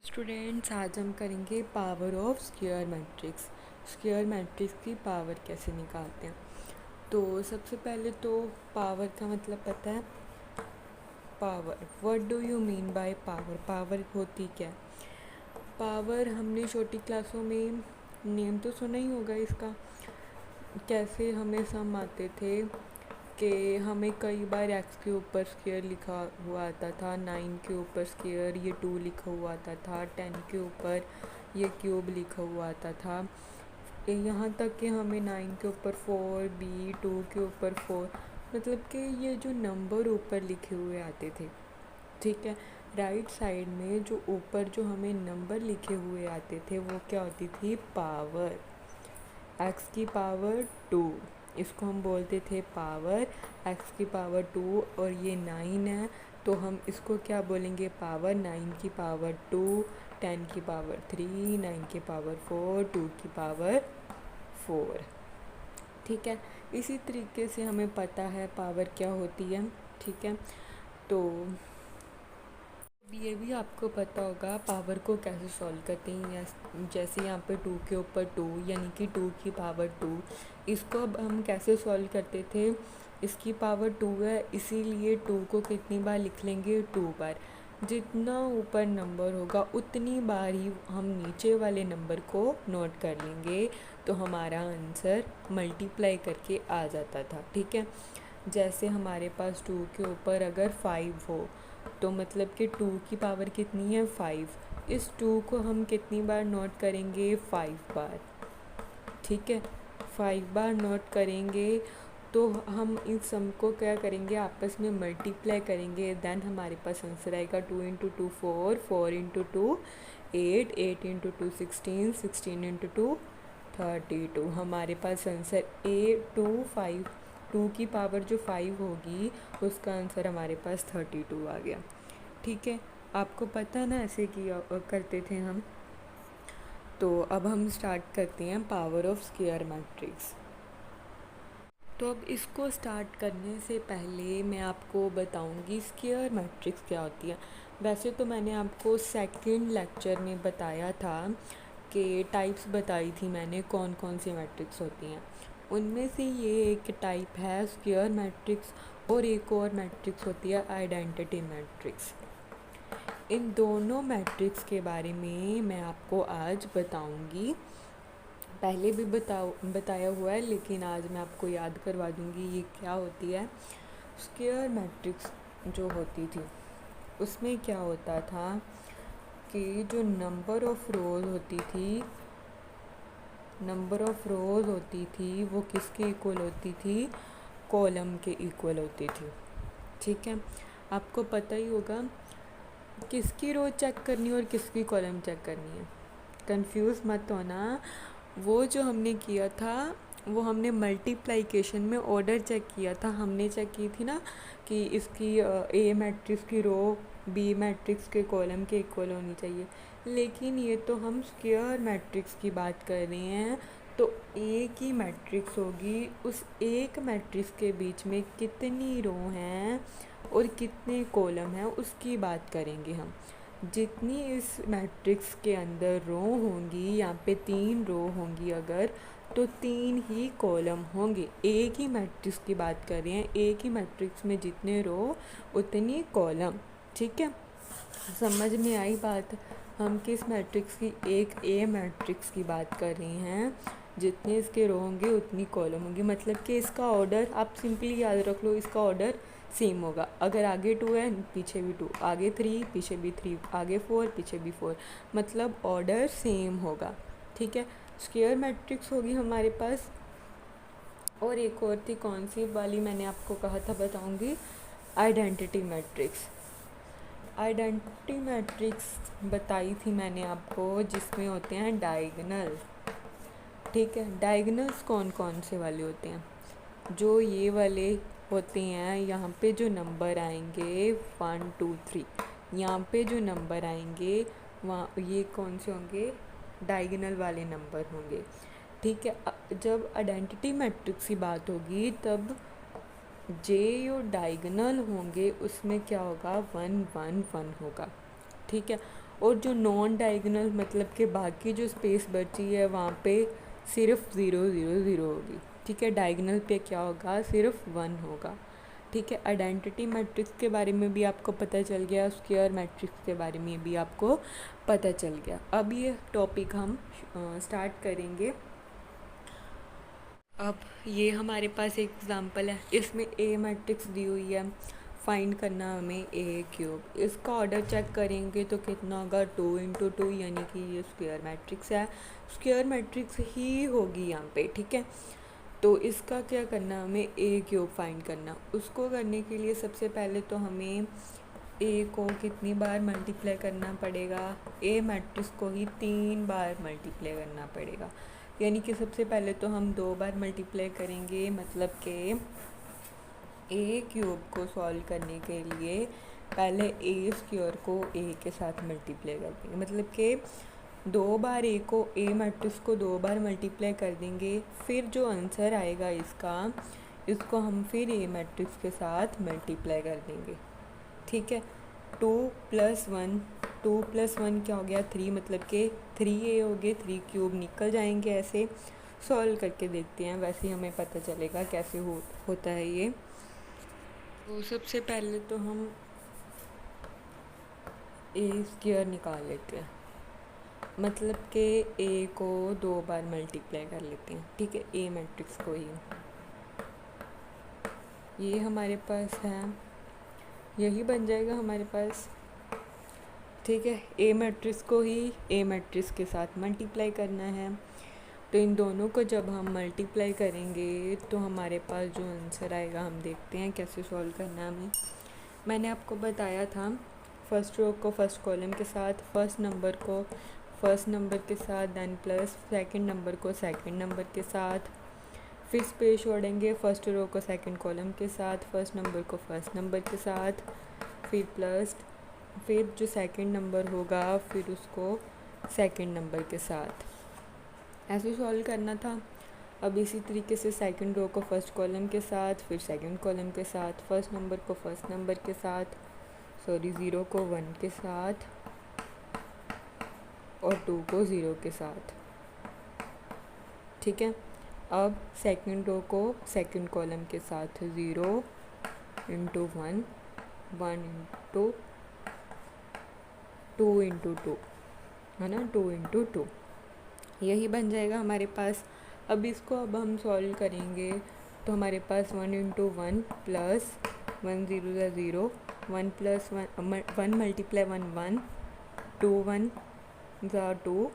Students, आज हम करेंगे power of square matrix. Square matrix की पावर कैसे निकालते हैं। तो सबसे पहले तो पावर का मतलब पता है। Power, what do you mean by power. Power होती क्या है। पावर हमने छोटी क्लासों में नेम तो सुना ही होगा इसका। कैसे हमें सम आते थे कि हमें कई बार एक्स के ऊपर स्क्वायर लिखा हुआ आता था, 9 के ऊपर स्क्वायर ये 2 लिखा हुआ आता था, 10 के ऊपर ये क्यूब लिखा हुआ आता था। यहाँ तक कि हमें 9 के ऊपर 4 बी, 2 के ऊपर 4, मतलब कि ये जो नंबर ऊपर लिखे हुए आते थे, ठीक है। राइट साइड में जो ऊपर जो हमें नंबर लिखे हुए आते थे वो क्या होती थी, पावर। एक्स की पावर 2, इसको हम बोलते थे पावर। एक्स की पावर 2 और ये 9 है, तो हम इसको क्या बोलेंगे, पावर। 9 की पावर 2, 10 की पावर 3, 9 की पावर 4, 2 की पावर 4। ठीक है। इसी तरीके से हमें पता है पावर क्या होती है। ठीक है। तो ये भी आपको पता होगा पावर को कैसे सॉल्व करते हैं। जैसे यहाँ पे 2 के ऊपर 2 यानी कि 2 की पावर 2, इसको अब हम कैसे सॉल्व करते थे। इसकी पावर 2 है, इसीलिए 2 को कितनी बार लिख लेंगे, 2 बार। जितना ऊपर नंबर होगा उतनी बार ही हम नीचे वाले नंबर को नोट कर लेंगे, तो हमारा आंसर मल्टीप्लाई करके आ जाता था। ठीक है। जैसे हमारे पास 2 के ऊपर अगर 5 हो, तो मतलब कि 2 की पावर कितनी है, 5। इस 2 को हम कितनी बार नोट करेंगे, 5 बार। ठीक है। 5 बार नोट करेंगे तो हम इन सम को क्या करेंगे, आपस में मल्टीप्लाई करेंगे। देन हमारे पास आंसर आएगा 2 इंटू 2 4, 4 इंटू 2 8, 8 इंटू 2 16, 16 इंटू 2 32। हमारे पास आंसर 5, 2 की पावर जो 5 होगी उसका आंसर हमारे पास 32 आ गया। ठीक है। आपको पता ना ऐसे किया करते थे हम। तो अब हम स्टार्ट करते हैं पावर ऑफ स्क्वायर मैट्रिक्स। तो अब इसको स्टार्ट करने से पहले मैं आपको बताऊंगी स्क्वायर मैट्रिक्स क्या होती है। वैसे तो मैंने आपको सेकंड लेक्चर में बताया था कि टाइप्स बताई थी मैंने, कौन कौन सी मैट्रिक्स होती हैं। उनमें से ये एक टाइप है स्क्वायर मैट्रिक्स, और एक और मैट्रिक्स होती है आइडेंटिटी मैट्रिक्स। इन दोनों मैट्रिक्स के बारे में मैं आपको आज बताऊंगी। पहले भी बताया हुआ है, लेकिन आज मैं आपको याद करवा दूंगी ये क्या होती है। स्क्वायर मैट्रिक्स जो होती थी उसमें क्या होता था कि जो नंबर ऑफ़ रोज़ होती थी वो किसके इक्वल होती थी, कॉलम के इक्वल होती थी। ठीक है। आपको पता ही होगा किसकी रो चेक करनी है और किसकी कॉलम चेक करनी है। कंफ्यूज मत होना। वो जो हमने किया था वो हमने मल्टीप्लिकेशन में ऑर्डर चेक किया था। हमने चेक की थी ना कि इसकी ए मैट्रिक्स की रो बी मैट्रिक्स के कॉलम के इक्वल होनी चाहिए। लेकिन ये तो हम स्क्वायर मैट्रिक्स की बात कर रहे हैं, तो एक ही मैट्रिक्स होगी, उस एक मैट्रिक्स के बीच में कितनी रो हैं और कितने कॉलम हैं उसकी बात करेंगे हम। जितनी इस मैट्रिक्स के अंदर रो होंगी, यहाँ पे 3 रो होंगी अगर, तो 3 ही कॉलम होंगे। एक ही मैट्रिक्स की बात कर रहे हैं, एक ही मैट्रिक्स में जितने रो उतनी कॉलम। ठीक है। समझ में आई बात। हम किस मैट्रिक्स की, एक ए मैट्रिक्स की बात कर रहे हैं। जितने इसके रो होंगे उतनी कॉलम होंगी, मतलब कि इसका ऑर्डर आप सिंपली याद रख लो, इसका ऑर्डर सेम होगा। अगर आगे 2 है पीछे भी 2, आगे 3 पीछे भी 3, आगे 4 पीछे भी 4, मतलब ऑर्डर सेम होगा। ठीक है। स्क्वायर मैट्रिक्स होगी हमारे पास। और एक और थी, कौन सी वाली मैंने आपको कहा था बताऊंगी, आइडेंटिटी मैट्रिक्स। आइडेंटिटी मैट्रिक्स बताई थी मैंने आपको, जिसमें होते हैं डायगोनल। ठीक है। डायगोनल्स कौन कौन से वाले होते हैं, जो ये वाले होते हैं। यहाँ पे जो नंबर आएंगे 1 2 3, यहाँ पे जो नंबर आएंगे वहाँ ये कौन से होंगे, डायगोनल वाले नंबर होंगे। ठीक है। जब आइडेंटिटी मैट्रिक्स की बात होगी तब जे जो डायगोनल होंगे उसमें क्या होगा, 1 1 1 होगा। ठीक है। और जो नॉन डायगोनल मतलब कि बाकी जो स्पेस बची है वहाँ पे सिर्फ 0 0 0 होगी। ठीक है, डायगोनल पे क्या होगा, सिर्फ 1 होगा। ठीक है, आइडेंटिटी मैट्रिक्स के बारे में भी आपको पता चल गया, स्क्वायर मैट्रिक्स के बारे में भी आपको पता चल गया। अब ये टॉपिक हम स्टार्ट करेंगे। अब ये हमारे पास एक एग्जांपल है, इसमें ए मैट्रिक्स दी हुई है, फाइंड करना हमें ए क्यूब। इसका ऑर्डर चेक करेंगे तो कितना होगा, 2 × 2, यानी कि ये स्क्वायर मैट्रिक्स है, स्क्वायर मैट्रिक्स ही होगी यहाँ पे। ठीक है, तो इसका क्या करना, हमें ए क्यूब फाइंड करना। उसको करने के लिए सबसे पहले तो हमें ए को कितनी बार मल्टीप्लाई करना पड़ेगा, ए मैट्रिक्स को ही 3 बार मल्टीप्लाई करना पड़ेगा। यानी कि सबसे पहले तो हम 2 बार मल्टीप्लाई करेंगे, मतलब कि ए क्यूब को सॉल्व करने के लिए पहले ए स्क्वायर को ए के साथ मल्टीप्लाई कर देंगे, मतलब कि 2 बार ए को, ए मैट्रिक्स को 2 बार मल्टीप्लाई कर देंगे। फिर जो आंसर आएगा इसका, इसको हम फिर ए मैट्रिक्स के साथ मल्टीप्लाई कर देंगे। ठीक है, 2 + 1, 2 + 1 क्या हो गया, 3, मतलब कि 3a हो गए, 3 क्यूब निकल जाएंगे। ऐसे सॉल्व करके देखते हैं, वैसे ही हमें पता चलेगा कैसे होता है ये। तो सबसे पहले तो हम ए स्क्वायर निकाल लेते हैं, मतलब कि ए को 2 बार मल्टीप्लाई कर लेते हैं। ठीक है, ए मैट्रिक्स को ही, ये हमारे पास है, यही बन जाएगा हमारे पास। ठीक है, ए मैट्रिक्स को ही ए मैट्रिक्स के साथ मल्टीप्लाई करना है। तो इन दोनों को जब हम मल्टीप्लाई करेंगे तो हमारे पास जो आंसर आएगा, हम देखते हैं कैसे सॉल्व करना है हमें। मैंने आपको बताया था, फर्स्ट रो को फर्स्ट कॉलम के साथ, फर्स्ट नंबर को फर्स्ट नंबर के साथ, देन प्लस सेकंड नंबर को सेकंड नंबर के साथ, फिर स्पेस छोड़ेंगे, फर्स्ट रो को सेकंड कॉलम के साथ, फर्स्ट नंबर को फर्स्ट नंबर के साथ, फिर प्लस, फिर जो सेकंड नंबर होगा फिर उसको सेकंड नंबर के साथ, ऐसे सॉल्व करना था। अब इसी तरीके से सेकंड रो को फर्स्ट कॉलम के साथ, फिर सेकंड कॉलम के साथ, फर्स्ट नंबर को फर्स्ट नंबर के साथ, 0 को 1 के साथ और 2 को 0 के साथ। ठीक है, अब सेकंड रो को सेकंड कॉलम के साथ, 0 × 1, 1 × 2 × 2 है ना, 2 × 2, यही बन जाएगा हमारे पास। अब इसको अब हम सॉल्व करेंगे तो हमारे पास 1 × 1 प्लस 1 0 0, 1 + 1 1 × 1 1, 2 1 2,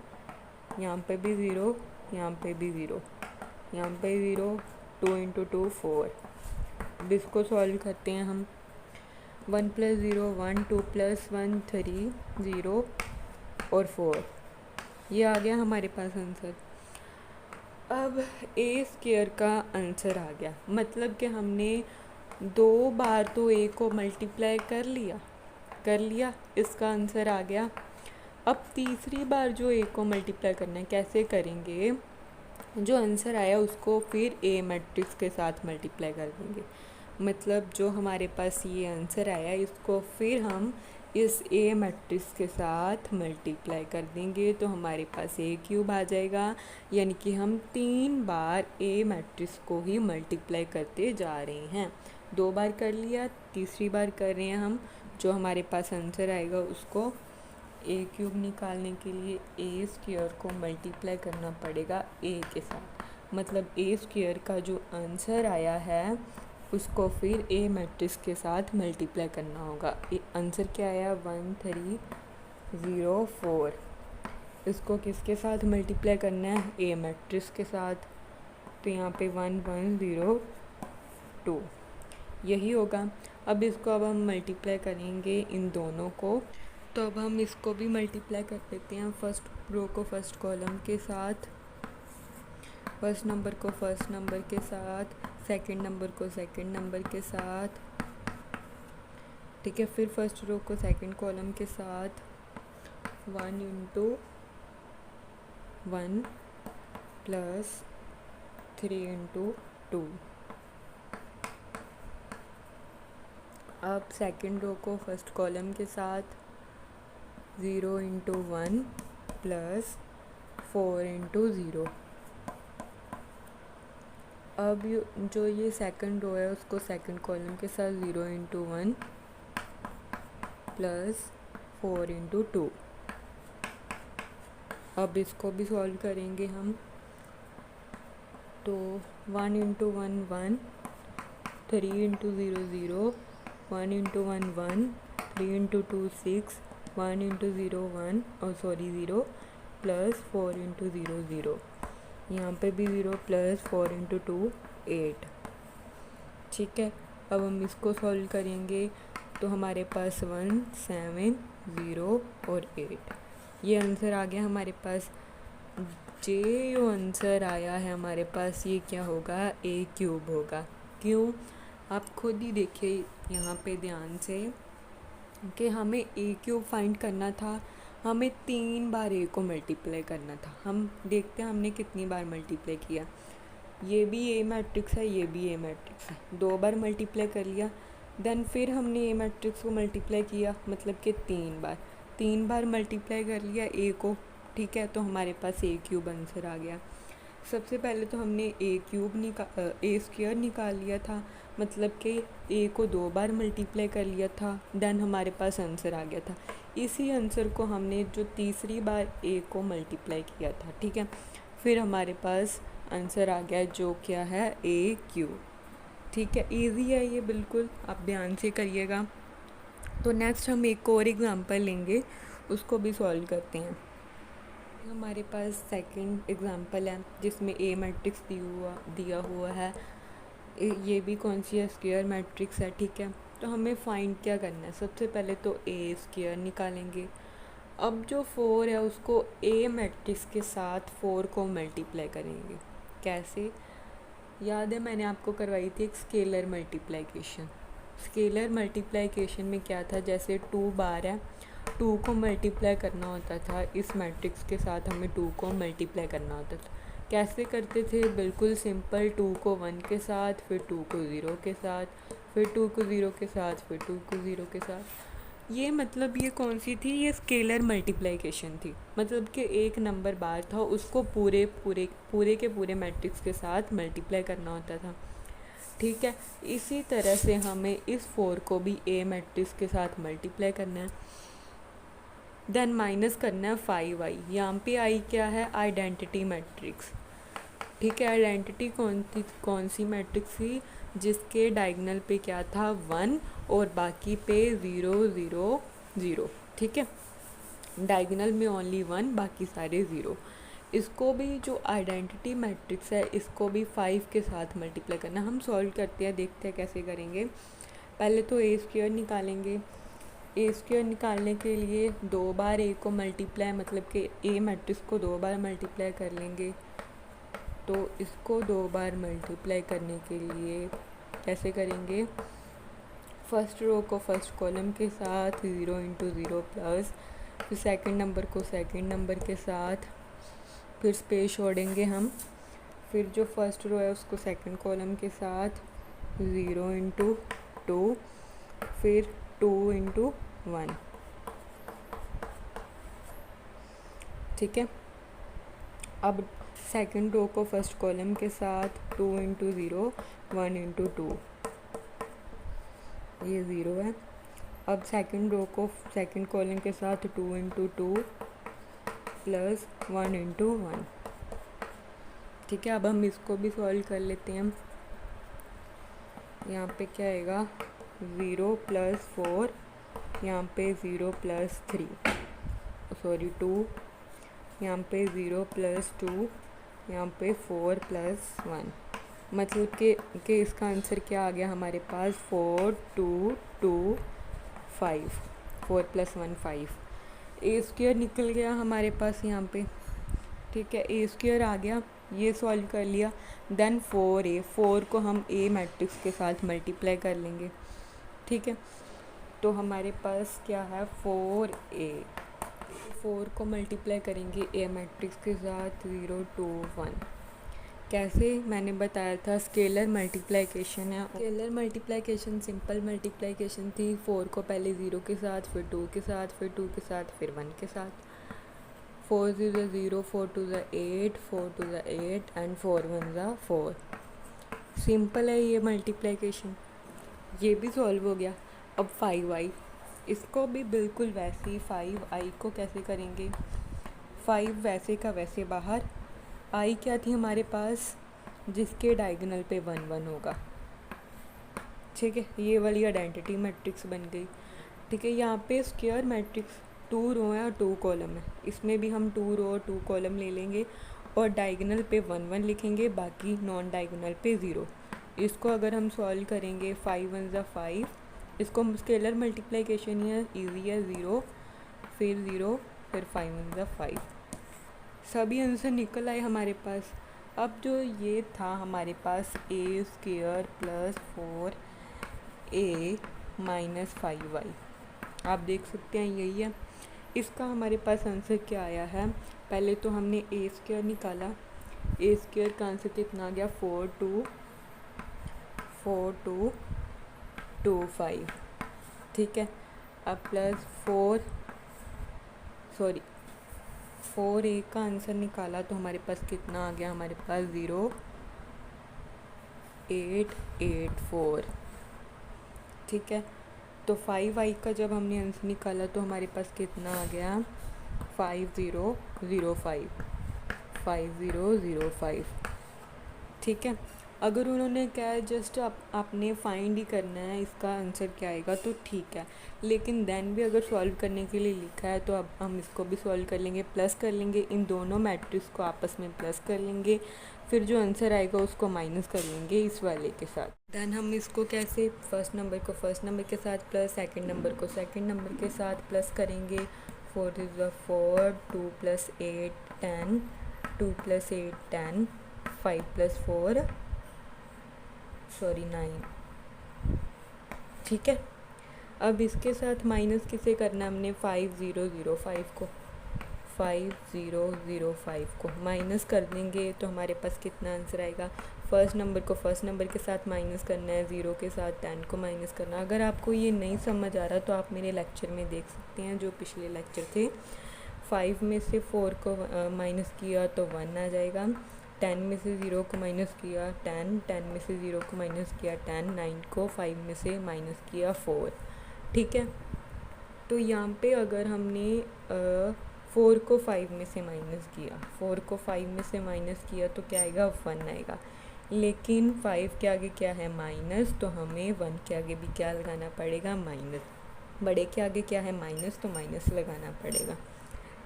यहाँ पे भी 0, यहाँ पे भी 0, यहाँ पे 0, 2 × 2 4। अब इसको सॉल्व करते हैं हम, 1 + 0 1, 2 + 1 3, 0 और 4, ये आ गया हमारे पास आंसर। अब ए स्क्वायर का आंसर आ गया, मतलब कि हमने 2 बार तो ए को मल्टीप्लाई कर लिया, इसका आंसर आ गया। अब तीसरी बार जो ए को मल्टीप्लाई करना है, कैसे करेंगे, जो आंसर आया उसको फिर ए मैट्रिक्स के साथ मल्टीप्लाई कर देंगे, मतलब जो हमारे पास ये आंसर आया इसको फिर हम इस ए मैट्रिक्स के साथ मल्टीप्लाई कर देंगे, तो हमारे पास ए क्यूब आ जाएगा। यानी कि हम 3 बार ए मैट्रिक्स को ही मल्टीप्लाई करते जा रहे हैं, 2 बार कर लिया, तीसरी बार कर रहे हैं हम। जो हमारे पास आंसर आएगा उसको ए क्यूब निकालने के लिए ए स्क्वायर को मल्टीप्लाई करना पड़ेगा ए के साथ, मतलब ए स्क्वायर का जो आंसर आया है उसको फिर ए मैट्रिक्स के साथ मल्टीप्लाई करना होगा। आंसर क्या आया, 1 3 0 4, इसको किसके साथ मल्टीप्लाई करना है, ए मैट्रिक्स के साथ, तो यहाँ पे 1 1 0 2, यही होगा। अब इसको अब हम मल्टीप्लाई करेंगे इन दोनों को, तो अब हम इसको भी मल्टीप्लाई कर देते हैं, फर्स्ट रो को फर्स्ट कॉलम के साथ, फर्स्ट नंबर को फर्स्ट नंबर के साथ, सेकंड नंबर को सेकंड नंबर के साथ। ठीक है, फिर फर्स्ट रो को सेकंड कॉलम के साथ, 1 × 1 प्लस 3 × 2। अब सेकंड रो को फर्स्ट कॉलम के साथ, zero into one plus 4 into 0। अब जो ये सेकंड रो है उसको सेकंड कॉलम के साथ 0 इंटू 1 प्लस 4 इंटू 2। अब इसको भी सॉल्व करेंगे हम, तो 1 into 1 1, 3 into 0 0, 1 into 1 1, 3 into 2 6, 1 into 0 1 और सॉरी 0 प्लस 4 इंटू 0 0। यहाँ पे भी 0 प्लस 4 इंटू 2 8। ठीक है, अब हम इसको सॉल्व करेंगे तो हमारे पास 1 7 0 और 8 ये आंसर आ गया हमारे पास। जो आंसर आया है हमारे पास ये क्या होगा, ए क्यूब होगा। क्यों, आप खुद ही देखिए यहाँ पे ध्यान से कि हमें ए क्यूब फाइंड करना था, हमें 3 बार ए को मल्टीप्लाई करना था। हम देखते हैं हमने कितनी बार मल्टीप्लाई किया। ये भी ए मैट्रिक्स है, ये भी ए मैट्रिक्स है, 2 बार मल्टीप्लाई कर लिया। देन फिर हमने ए मैट्रिक्स को मल्टीप्लाई किया, मतलब कि 3 बार मल्टीप्लाई कर लिया ए को। ठीक है, तो हमारे पास ए क्यूब आंसर आ गया। सबसे पहले तो हमने ए स्क्वायर निकाल लिया था, मतलब कि ए को 2 बार मल्टीप्लाई कर लिया था। देन हमारे पास आंसर आ गया था। इसी आंसर को हमने जो तीसरी बार ए को मल्टीप्लाई किया था, ठीक है, फिर हमारे पास आंसर आ गया जो क्या है, ए क्यूब। ठीक है, इजी है ये, बिल्कुल आप ध्यान से करिएगा। तो नेक्स्ट हम एक और एग्जांपल लेंगे, उसको भी सॉल्व करते हैं। हमारे पास सेकंड एग्जांपल है जिसमें ए मैट्रिक्स दिया हुआ है। ये भी कौन सी है, स्क्वायर मैट्रिक्स है। ठीक है, तो हमें फाइंड क्या करना है, सबसे पहले तो ए स्क्वायर निकालेंगे। अब जो 4 है उसको ए मैट्रिक्स के साथ 4 को मल्टीप्लाई करेंगे। कैसे, याद है मैंने आपको करवाई थी एक स्केलर मल्टीप्लिकेशन। स्केलर मल्टीप्लिकेशन में क्या था, जैसे 2 बार है, 2 को मल्टीप्लाई करना होता था, इस मैट्रिक्स के साथ हमें 2 को मल्टीप्लाई करना होता था। कैसे करते थे, बिल्कुल सिंपल, 2 को 1 के साथ, फिर 2 को 0 के साथ, फिर 2 को 0 के साथ, फिर 2 को 0 के साथ। ये मतलब ये कौन सी थी, ये स्केलर मल्टीप्लिकेशन थी। मतलब कि एक नंबर बार था, उसको पूरे के पूरे मैट्रिक्स के साथ मल्टीप्लाई करना होता था। ठीक है, इसी तरह से हमें इस 4 को भी ए मैट्रिक्स के साथ मल्टीप्लाई करना है। देन माइनस करना है 5i। यहाँ पे आई क्या है, आइडेंटिटी मैट्रिक्स। ठीक है, आइडेंटिटी कौन सी मैट्रिक्स थी, जिसके डायगोनल पे क्या था, 1 और बाकी पे 0 0 0। ठीक है, डायगोनल में ओनली 1, बाकी सारे 0। इसको भी जो आइडेंटिटी मैट्रिक्स है इसको भी 5 के साथ मल्टीप्लाई करना। हम सॉल्व करते हैं, देखते हैं कैसे करेंगे। पहले तो ए स्क्वायर निकालेंगे। ए स्क्वायर निकालने के लिए 2 बार ए को मल्टीप्लाई, मतलब कि ए मैट्रिक्स को 2 बार मल्टीप्लाई कर लेंगे। तो इसको 2 बार मल्टीप्लाई करने के लिए कैसे करेंगे, फर्स्ट रो को फर्स्ट कॉलम के साथ 0 इंटू 0 प्लस, फिर सेकंड नंबर को सेकंड नंबर के साथ, फिर स्पेस छोड़ेंगे हम। फिर जो फर्स्ट रो है उसको सेकंड कॉलम के साथ 0 इंटू 2, फिर 2 इंटू 1। ठीक है, अब सेकंड रो को फर्स्ट कॉलम के साथ 2 इंटू 0, 1 इंटू 2, ये 0 है। अब सेकंड रो को सेकंड कॉलम के साथ 2 इंटू 2 प्लस 1 इंटू 1। ठीक है, अब हम इसको भी सॉल्व कर लेते हैं। यहाँ पे क्या आएगा, 0 प्लस 4, यहाँ पे 0 प्लस 3, सॉरी 2, यहाँ पे 0 प्लस 2, यहाँ पे 4 प्लस 1। मतलब कि इसका आंसर क्या आ गया हमारे पास, 4 2 2 5, 4 प्लस 1 5। ए स्क्वायर निकल गया हमारे पास यहाँ पे। ठीक है, ए स्क्वायर आ गया, ये सॉल्व कर लिया। देन 4 को हम ए मैट्रिक्स के साथ मल्टीप्लाई कर लेंगे। ठीक है, तो हमारे पास क्या है, 4a। 4 को मल्टीप्लाई करेंगे ए मैट्रिक्स के साथ 0 2 1। कैसे मैंने बताया था, स्केलर मल्टीप्लिकेशन है। स्केलर मल्टीप्लिकेशन सिंपल मल्टीप्लिकेशन थी। 4 को पहले 0 के साथ, फिर 2 के साथ, फिर 2 के साथ, फिर 1 के साथ। 4 0 0, 4 2 8, 4 2 8 एंड 4 1 4। सिंपल है ये मल्टीप्लिकेशन, ये भी सॉल्व हो गया। अब 5i, इसको भी बिल्कुल वैसे ही 5i को कैसे करेंगे, 5 वैसे का वैसे बाहर, i क्या थी हमारे पास, जिसके डायगोनल पे 1 1 होगा। ठीक है, ये वाली आइडेंटिटी मैट्रिक्स बन गई। ठीक है, यहाँ पे स्क्वायर मैट्रिक्स 2 रो है और 2 कॉलम है, इसमें भी हम 2 रो और 2 कॉलम ले लेंगे और डायगोनल पे 1 1 लिखेंगे, बाकी नॉन डायगोनल पे 0। इसको अगर हम सॉल्व करेंगे 5 1 5, इसको स्केलर मल्टीप्लिकेशन ही है, ईजी है। 0 फिर 0 फिर 5 1 5, सभी आंसर निकल आए हमारे पास। अब जो ये था हमारे पास a square plus 4a minus 5y, आप देख सकते हैं यही है। इसका हमारे पास आंसर क्या आया है, पहले तो हमने ए स्क्वायर निकाला। ए स्क्वायर का आंसर कितना आ गया, 4 2 2 5। ठीक है, अब प्लस 4a का आंसर निकाला तो हमारे पास कितना आ गया, हमारे पास 0 8 8 4। ठीक है, तो 5i का जब हमने आंसर निकाला तो हमारे पास कितना आ गया, 5 0 0 5 5 0 0 5। ठीक है, अगर उन्होंने क्या है जस्ट आपने फाइंड ही करना है इसका आंसर क्या आएगा तो ठीक है, लेकिन देन भी अगर सॉल्व करने के लिए लिखा है तो अब हम इसको भी सॉल्व कर लेंगे, प्लस कर लेंगे, इन दोनों मैट्रिक्स को आपस में प्लस कर लेंगे, फिर जो आंसर आएगा उसको माइनस कर लेंगे इस वाले के साथ। देन हम इसको कैसे, फर्स्ट नंबर को फर्स्ट नंबर के साथ प्लस, सेकंड नंबर को सेकंड नंबर के साथ प्लस करेंगे। 4 इज़ 4, 2 + 8 10, 2 + 8 10, 5 + 4 9। ठीक है, अब इसके साथ माइनस किसे करना, हमने 5 0 0 5 को 5 0 0 5 को माइनस कर देंगे तो हमारे पास कितना आंसर आएगा। फर्स्ट नंबर को फर्स्ट नंबर के साथ माइनस करना है, 0 के साथ 10 को माइनस करना। अगर आपको ये नहीं समझ आ रहा तो आप मेरे लेक्चर में देख सकते हैं, जो पिछले लेक्चर थे। 5 में से 4 को माइनस किया तो 1 आ जाएगा, 10 में से 0 को माइनस किया 10, 10 में से 0 को माइनस किया 10, 9 को 5 में से माइनस किया 4। ठीक है, तो यहाँ पे अगर हमने 4 को 5 में से माइनस किया, 4 को 5 में से माइनस किया तो क्या आएगा, 1 आएगा, लेकिन 5 के आगे क्या है, माइनस, तो हमें 1 के आगे भी क्या लगाना पड़ेगा, माइनस। बड़े के आगे क्या है, माइनस, तो माइनस लगाना पड़ेगा।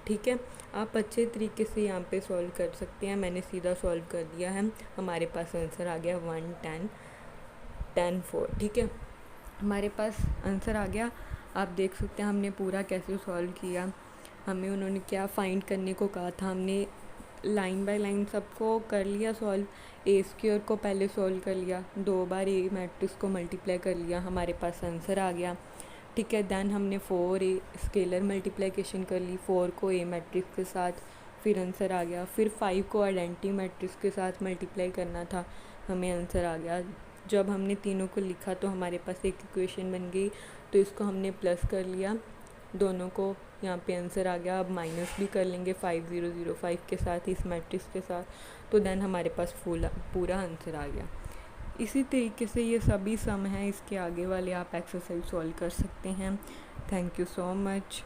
ठीक है, आप अच्छे तरीके से यहाँ पे सॉल्व कर सकते हैं, मैंने सीधा सॉल्व कर दिया है, हमारे पास आंसर आ गया 1 10 10 4। ठीक है, हमारे पास आंसर आ गया। आप देख सकते हैं हमने पूरा कैसे सॉल्व किया, हमें उन्होंने क्या फाइंड करने को कहा था, हमने लाइन बाय लाइन सबको कर लिया सॉल्व। ए स्क्वायर को पहले सॉल्व कर लिया, 2 बार ए मैट्रिक्स को मल्टीप्लाई कर लिया, हमारे पास आंसर आ गया। ठीक है, देन हमने 4a स्केलर मल्टीप्लिकेशन कर ली, 4 को ए मैट्रिक्स के साथ, फिर आंसर आ गया। फिर 5 को आइडेंटिटी मैट्रिक्स के साथ मल्टीप्लाई करना था, हमें आंसर आ गया। जब हमने तीनों को लिखा तो हमारे पास एक इक्वेशन बन गई, तो इसको हमने प्लस कर लिया, दोनों को, यहाँ पे आंसर आ गया। अब माइनस भी कर लेंगे 5 0 0 5 के साथ, इस मैट्रिक्स के साथ, तो देन हमारे पास पूरा आंसर आ गया। इसी तरीके से ये सभी सम हैं, इसके आगे वाले आप एक्सरसाइज सॉल्व कर सकते हैं। Thank you so much.